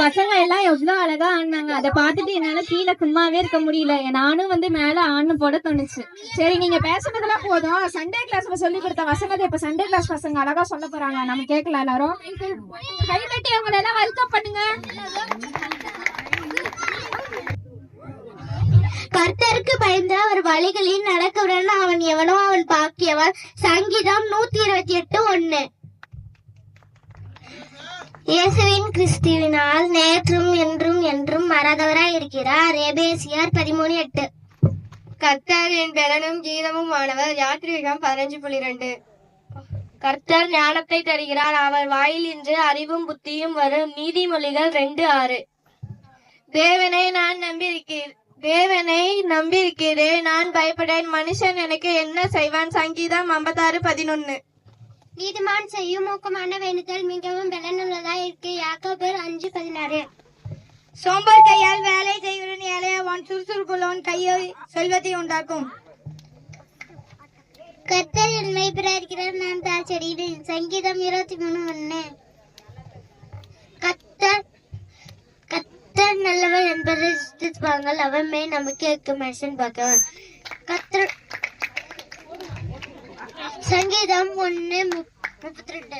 பசங்க எல்லாம் எவ்வளவு அழகா ஆடினாங்க. அதை பார்த்துட்டு என்னால கீழே சும்மாவே இருக்க முடியல. நானும் வந்து மேல ஆடணும் போல தோணுச்சு. சரி, நீங்க பேசுனதெல்லாம் போதும். சண்டே கிளாஸ்ல சொல்லி கொடுத்த வசனத்தை இப்ப சண்டே கிளாஸ் பசங்க அழகா சொல்ல போறாங்க. நம்ம கேட்கல. எல்லாரும் கை தட்டி அவங்களை எல்லாம் வெல்கம் பண்ணுங்க. கர்த்தருக்கு பயந்த அவர் வழிகளில் நடக்கிறவன் அவன் எவனோ அவன் பாக்கியவன். சங்கீதம் 128:1. இயேசுவின் கிறிஸ்துவினால் நேற்றும் என்றும் என்றும் மறந்தவராய் இருக்கிறார். எபேசியர் 13:8. கர்த்தர் என் பெலனும் கீதமும் ஆனவர். யாத்திரிகம் 15:2. கர்த்தர் ஞானத்தை தருகிறார், அவர் வாயில் இன்று அறிவும் புத்தியும் வரும். நீதிமொழிகள் 2:6. தேவனை நம்பியிருக்கிறேன், நான் பயப்படேன். மனுஷன் எனக்கு என்ன செய்வான்? சங்கீதம் 56:11. நீதிமான் செய்யும் ஊக்கமான வேண்டுதல் மிகவும் பலனுள்ளதாய் இருக்கு. யாக்கோபர் 5:16. சோம்பர் கையால் வேலை செய்கிறவன் ஏழையாவான், சுறுசுறுப்புள்ளவன் கையை செல்வத்தை உண்டாக்கும். கர்த்தர் என் மேய்ப்பராய் இருக்கிறார், நான் தாழ்ச்செடியில். சங்கீதம் 23:1. கர்த்தர் நல்லவர் என்பதை சிந்திப்பாங்கள், அவர் மேல் நம்பிக்கை வைக்கும் மனுஷன் பார்க்கவன். கர்த்தர் சங்கீதம் 1:32.